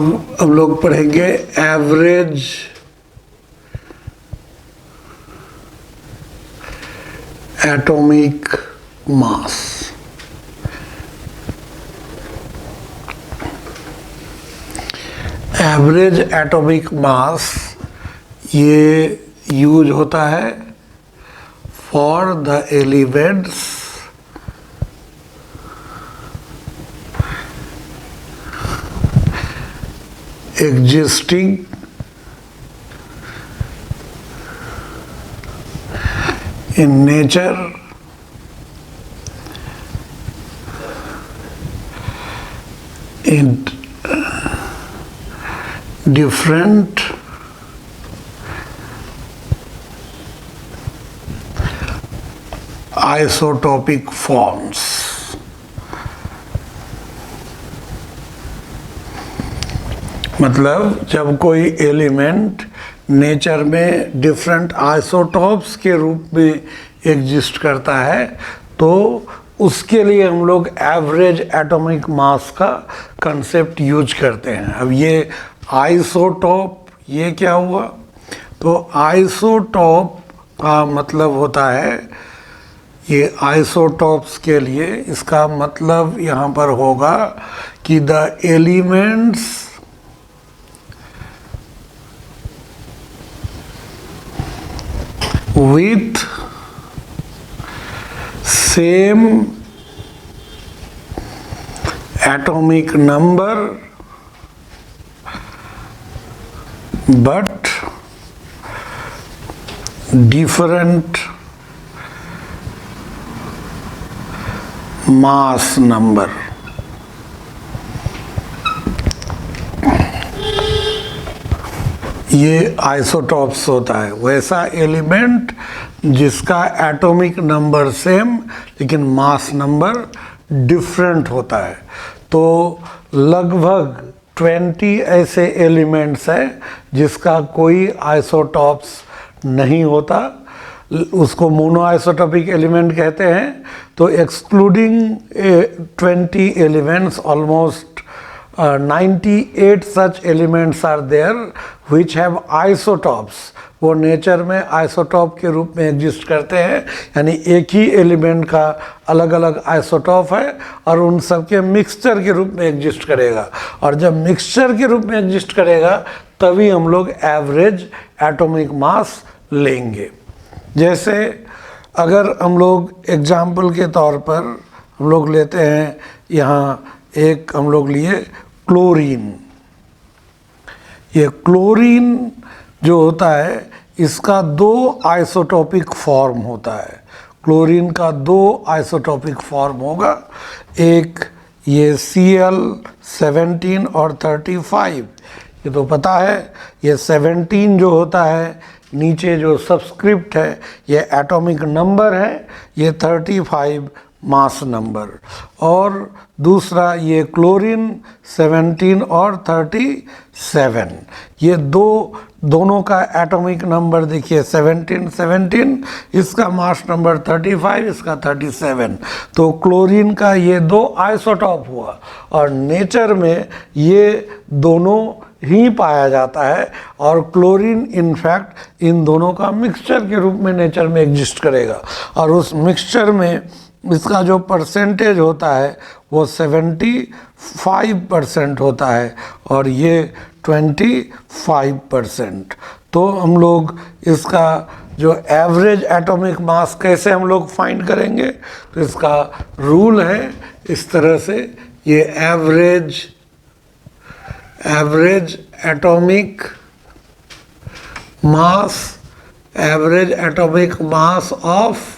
अब हम लोग पढ़ेंगे average atomic mass. Average atomic mass ये यूज होता है for the elements existing in nature in different isotopic forms। मतलब जब कोई एलिमेंट नेचर में डिफरेंट आइसोटॉप्स के रूप में एग्जिस्ट करता है तो उसके लिए हम लोग एवरेज एटॉमिक मास का कंसेप्ट यूज करते हैं। अब ये आइसोटॉप ये क्या हुआ? तो आइसोटॉप का मतलब होता है, ये आइसोटॉप्स के लिए इसका मतलब यहाँ पर होगा कि the elements with same atomic number but different mass number। ये आइसोटॉप्स होता है, वैसा एलिमेंट जिसका एटॉमिक नंबर सेम लेकिन मास नंबर डिफरेंट होता है। तो लगभग 20 ऐसे एलिमेंट्स हैं जिसका कोई आइसोटॉप्स नहीं होता, उसको मोनो आइसोटॉपिक एलिमेंट कहते हैं। तो excluding 20 elements almost 98 such elements are there which have isotopes। वो नेचर में आइसोटॉप के रूप में एग्जिस्ट करते हैं, यानी एक ही एलिमेंट का अलग अलग आइसोटॉप है और उन सब के मिक्सचर के रूप में एग्जिस्ट करेगा। और जब मिक्सचर के रूप में एग्जिस्ट करेगा तभी हम लोग एवरेज एटॉमिक मास लेंगे। जैसे अगर हम लोग एग्जाम्पल के तौर पर हम लोग लेते हैं, यहाँ एक हम लोग लिए क्लोरीन। ये क्लोरीन जो होता है इसका 2 आइसोटॉपिक फॉर्म होता है। क्लोरीन का 2 आइसोटॉपिक फॉर्म होगा, एक ये Cl17 और 35। ये तो पता है, ये 17 जो होता है नीचे जो सबस्क्रिप्ट है ये एटॉमिक नंबर है, ये 35 मास नंबर। और दूसरा ये क्लोरीन 17 और 37, ये दोनों का एटॉमिक नंबर देखिए 17, इसका मास नंबर 35, इसका 37। तो क्लोरीन का ये 2 आइसोटॉप हुआ और नेचर में ये दोनों ही पाया जाता है। और क्लोरीन इनफैक्ट इन दोनों का मिक्सचर के रूप में नेचर में एग्जिस्ट करेगा और उस मिक्सचर में इसका जो परसेंटेज होता है वो 75% होता है और ये 25%। तो हम लोग इसका जो एवरेज एटॉमिक मास कैसे हम लोग फाइंड करेंगे? तो इसका रूल है इस तरह से, ये average atomic mass of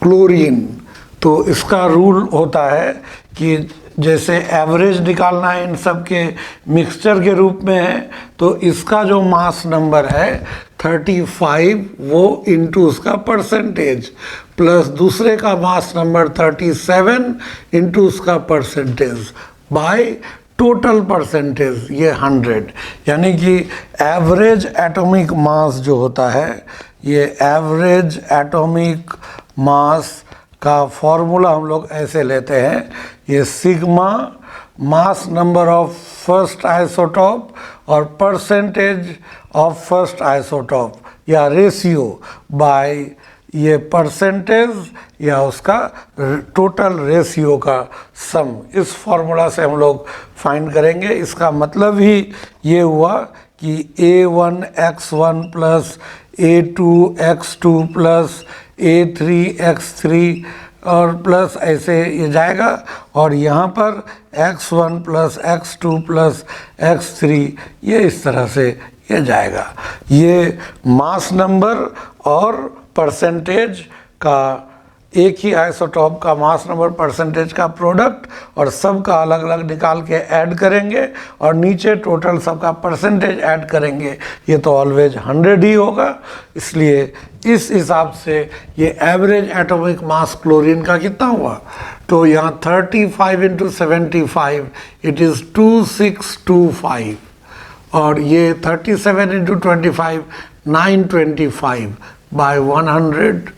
chlorine. तो इसका रूल होता है कि जैसे एवरेज निकालना है इन सब के मिक्सचर के रूप में है, तो इसका जो मास नंबर है 35 वो इनटू उसका परसेंटेज प्लस दूसरे का मास नंबर 37 इनटू उसका परसेंटेज बाय टोटल परसेंटेज ये 100। यानी कि एवरेज एटॉमिक मास जो होता है, ये एवरेज एटॉमिक मास का फॉर्मूला हम लोग ऐसे लेते हैं, ये sigma mass number of first isotope और percentage of first isotope या रेशियो बाय ये परसेंटेज या उसका टोटल रेशियो का सम, इस फॉर्मूला से हम लोग फाइंड करेंगे। इसका मतलब ही ये हुआ कि a1x1 plus a2x2 plus a3x3 और प्लस ऐसे ये जाएगा, और यहाँ पर x1 plus x2 plus x3 ये इस तरह से ये जाएगा। ये मास नंबर और परसेंटेज का, एक ही आइसोटॉप का मास नंबर परसेंटेज का प्रोडक्ट, और सब का अलग अलग निकाल के ऐड करेंगे और नीचे टोटल सबका परसेंटेज ऐड करेंगे। ये तो ऑलवेज 100 ही होगा, इसलिए इस हिसाब से ये एवरेज एटॉमिक मास क्लोरीन का कितना हुआ, तो यहाँ 35 इंटू 75 इट इज़ 2625, और ये 37 इंटू 25 925 बाय 100,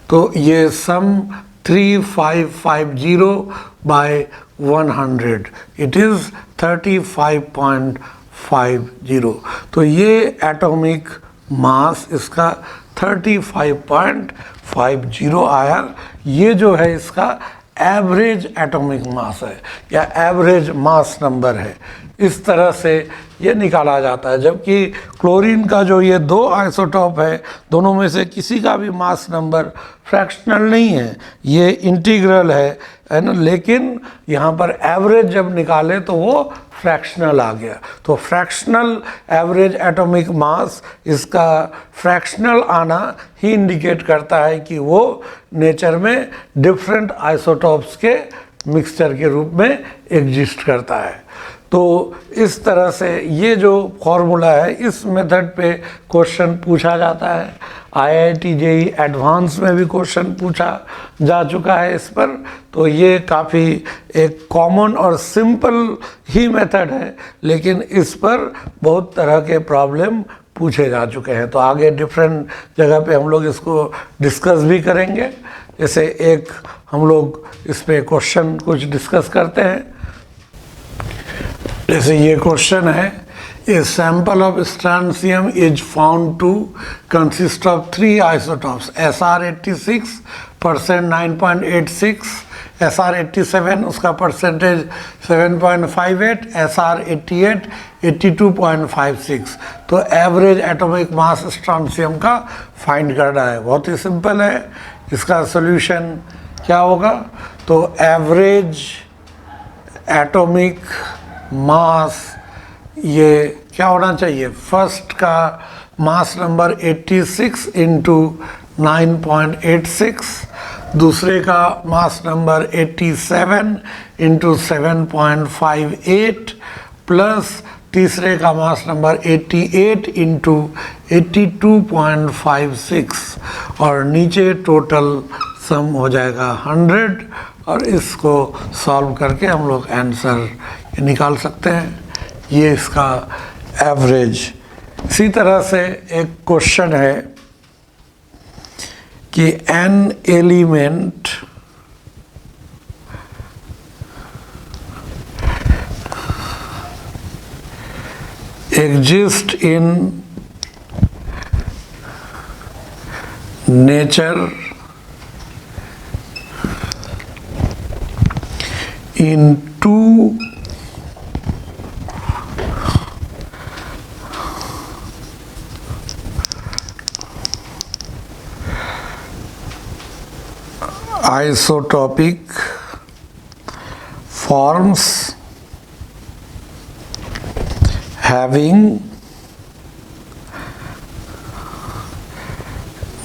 तो ये सम 3550 बाय 100 इट इज़ 35.50। तो ये एटॉमिक मास इसका 35.50 आया। ये जो है इसका एवरेज एटॉमिक मास है या एवरेज मास नंबर है। इस तरह से ये निकाला जाता है, जबकि क्लोरीन का जो ये दो आइसोटॉप है, दोनों में से किसी का भी मास नंबर फ्रैक्शनल नहीं है, ये इंटीग्रल है ना। लेकिन यहाँ पर एवरेज जब निकाले तो वो फ्रैक्शनल आ गया। तो फ्रैक्शनल एवरेज एटॉमिक मास, इसका फ्रैक्शनल आना ही इंडिकेट करता है कि वो नेचर में डिफरेंट आइसोटॉप्स के मिक्सचर के रूप में एग्जिस्ट करता है। तो इस तरह से ये जो फॉर्मूला है, इस मेथड पे क्वेश्चन पूछा जाता है। IIT JEE एडवांस में भी क्वेश्चन पूछा जा चुका है इस पर। तो ये काफ़ी एक कॉमन और सिंपल ही मेथड है, लेकिन इस पर बहुत तरह के प्रॉब्लम पूछे जा चुके हैं। तो आगे डिफरेंट जगह पे हम लोग इसको डिस्कस भी करेंगे। जैसे एक हम लोग इस पे क्वेश्चन कुछ डिस्कस करते हैं। जैसे ये क्वेश्चन है, a sample of strontium is found to consist of 3 isotopes, SR86% 9.86, SR87 उसका परसेंटेज 7.58, SR88 82.56। तो एवरेज एटॉमिक मास स्ट्रैंसियम का फाइंड करना है। बहुत ही सिंपल है। इसका सॉल्यूशन क्या होगा, तो एवरेज एटॉमिक मास ये क्या होना चाहिए, फर्स्ट का मास नंबर 86 इंटू 9.86, दूसरे का मास नंबर 87 इंटू 7.58, प्लस तीसरे का मास नंबर 88 इंटू 82.56, और नीचे टोटल सम हो जाएगा 100, और इसको सॉल्व करके हम लोग आंसर निकाल सकते हैं। ये इसका एवरेज। इसी तरह से एक क्वेश्चन है कि an element exist in nature in 2 isotopic forms having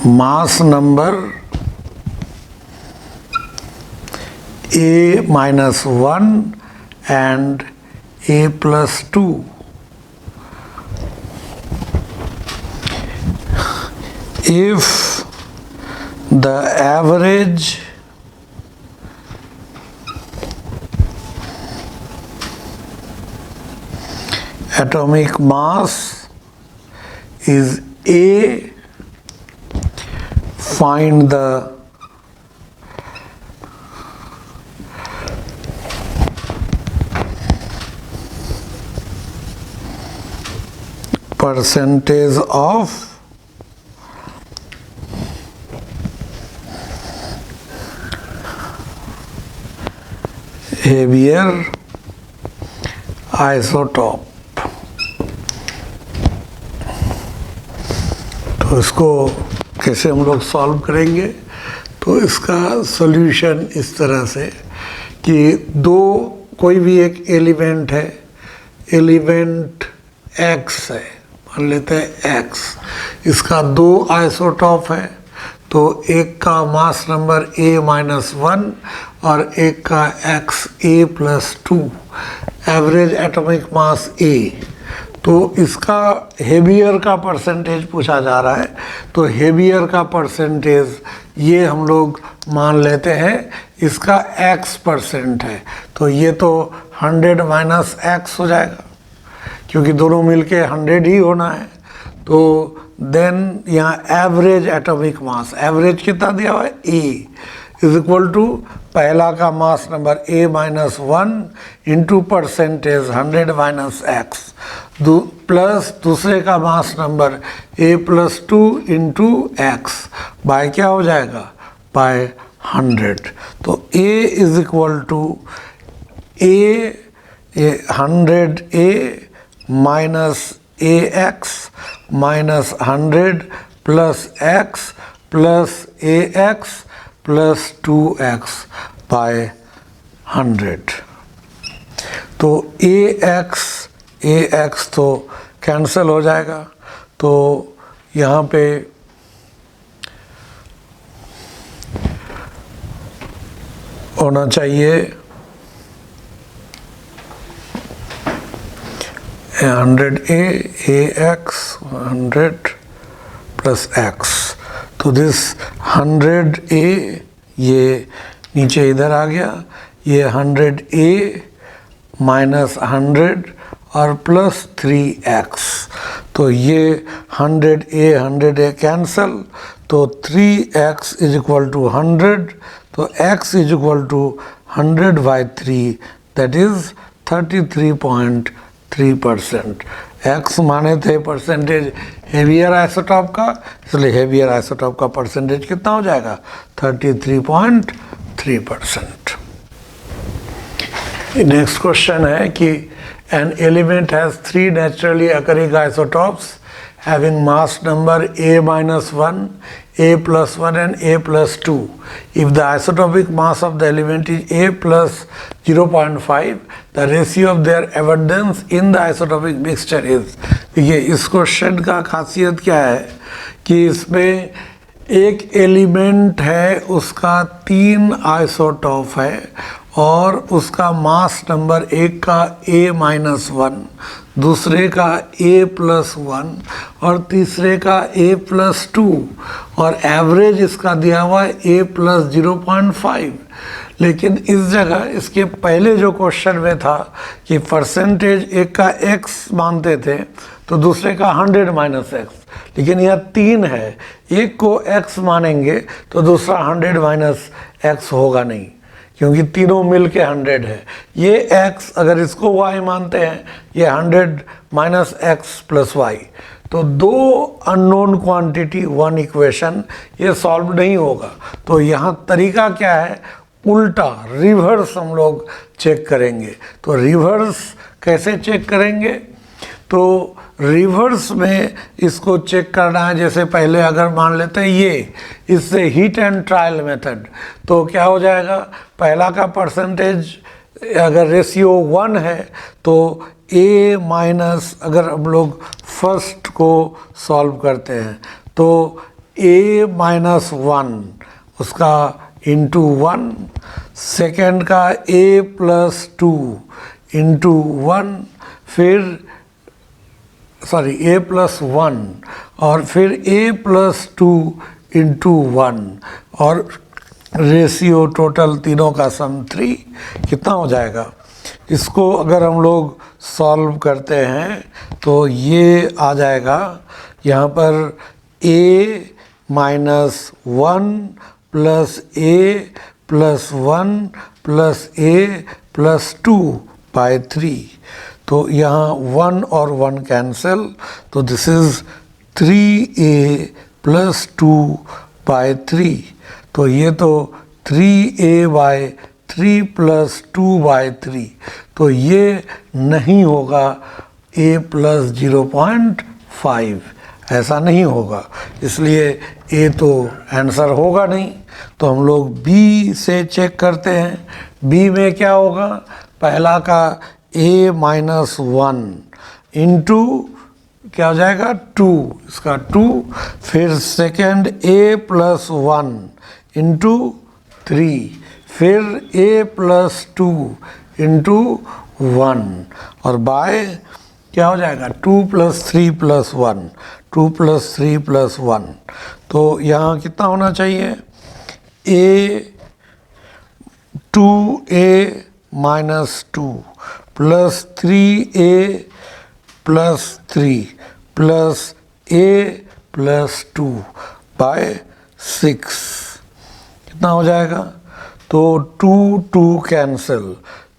mass number A-1 and A+2. If the average atomic mass is A, find the percentage of heavier isotope। तो इसको कैसे हम लोग सॉल्व करेंगे? तो इसका सॉल्यूशन इस तरह से कि कोई भी एक एलिमेंट है, एलिमेंट x है, मान लेते हैं x, इसका 2 आइसोटॉप है। तो एक का मास नंबर a-1 और एक का xa+2, average atomic mass a। तो इसका हेवियर का परसेंटेज पूछा जा रहा है। तो हेवियर का परसेंटेज ये हम लोग मान लेते हैं इसका x% है। तो ये तो 100 - x हो जाएगा, क्योंकि दोनों मिलके 100 ही होना है। तो देन यहाँ एवरेज एटॉमिक मास, एवरेज कितना दिया हुआ है e इज इक्वल टू पहला का mass number a-1 into percentage 100 - x plus दूसरे का mass number a+2 into x by क्या हो जाएगा, बाय 100। तो a is equal to a 100a minus ax minus 100 plus x plus ax plus 2x by 100। तो ax तो cancel हो जाएगा। तो यहाँ पे होना चाहिए 100a ax 100 प्लस x। तो दिस 100a ये नीचे इधर आ गया, ये 100a माइनस 100 और प्लस 3x। तो ये 100a कैंसल, तो 3x इज इक्वल टू 100। तो x is equal to 100/3, that is 33.3%। x माने थे परसेंटेज हेवियर आइसोटॉप का, इसलिए हेवियर आइसोटॉप का परसेंटेज कितना हो जाएगा, 33.3%। नेक्स्ट क्वेश्चन है कि an element has 3 naturally occurring isotopes having mass number a-1, a+1 and a+2. If the isotopic mass of the element is a plus 0.5, the ratio of their abundance in the isotopic mixture is। देखिए इस question का खासियत क्या है कि इसमें एक element है, उसका 3 आइसोटॉप है और उसका मास नंबर एक का a-1, दूसरे का a+1 और तीसरे का a+2 और एवरेज इसका दिया हुआ है a+0.5। लेकिन इस जगह इसके पहले जो क्वेश्चन में था कि परसेंटेज एक का x मानते थे तो दूसरे का 100 - x, लेकिन यह 3 है, एक को x मानेंगे तो दूसरा 100 - x होगा नहीं, क्योंकि तीनों मिल के 100 है। ये x अगर इसको y मानते हैं, ये 100 माइनस x प्लस y। तो 2 अननोन क्वांटिटी 1 इक्वेशन, ये सॉल्व नहीं होगा। तो यहाँ तरीका क्या है, उल्टा रिवर्स हम लोग चेक करेंगे। तो रिवर्स कैसे चेक करेंगे, तो रिवर्स में इसको चेक करना है। जैसे पहले अगर मान लेते हैं ये, इससे हीट एंड ट्रायल मेथड, तो क्या हो जाएगा, पहला का परसेंटेज अगर रेशियो 1 है तो a माइनस, अगर हम लोग फर्स्ट को सॉल्व करते हैं तो a-1 उसका इंटू 1, सेकेंड का a+2 इंटू 1, फिर a+1 और फिर a+2 इंटू 1 और रेशियो टोटल तीनों का सम 3 कितना हो जाएगा। इसको अगर हम लोग सॉल्व करते हैं तो ये आ जाएगा यहाँ पर a-1 plus a+1 plus a+2/3। तो यहाँ 1 और 1 कैंसिल, तो दिस इज़ 3a प्लस 2/3। तो ये तो 3a/3 प्लस 2/3, तो ये नहीं होगा a प्लस 0.5, ऐसा नहीं होगा, इसलिए a तो आंसर होगा नहीं। तो हम लोग b से चेक करते हैं। b में क्या होगा, पहला का a माइनस 1 इंटू क्या हो जाएगा 2, इसका 2, फिर सेकेंड a प्लस 1 इंटू 3, फिर a प्लस 2 इंटू 1, और बाय क्या हो जाएगा 2 प्लस 3 प्लस 1, 2 प्लस 3 प्लस 1। तो यहाँ कितना होना चाहिए, a 2a minus 2 plus 3a plus 3 plus a plus 2 by 6, कितना हो जाएगा, तो 2 कैंसिल,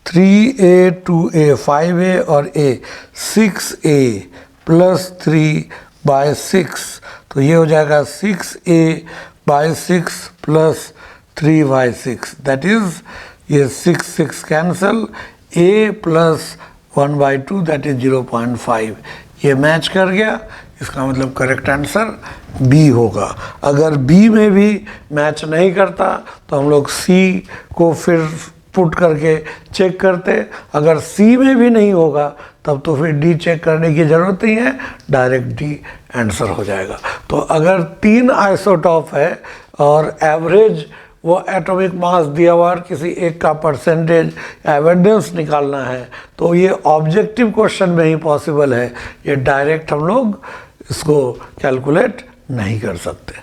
3a 2a 5a और a 6a प्लस 3/6, तो ये हो जाएगा 6a/6 प्लस 3/6, दैट इज ये 6 cancel, a plus 1/2 that is 0.5, ये मैच कर गया, इसका मतलब करेक्ट आंसर बी होगा। अगर बी में भी मैच नहीं करता तो हम लोग सी को फिर पुट करके चेक करते, अगर सी में भी नहीं होगा तब तो फिर डी चेक करने की ज़रूरत नहीं है, डायरेक्ट डी आंसर हो जाएगा। तो अगर 3 आइसोटॉप है और एवरेज वो एटॉमिक मास दिया हुआ और किसी एक का परसेंटेज एविडेंस निकालना है, तो ये ऑब्जेक्टिव क्वेश्चन में ही पॉसिबल है, ये डायरेक्ट हम लोग इसको कैलकुलेट नहीं कर सकते।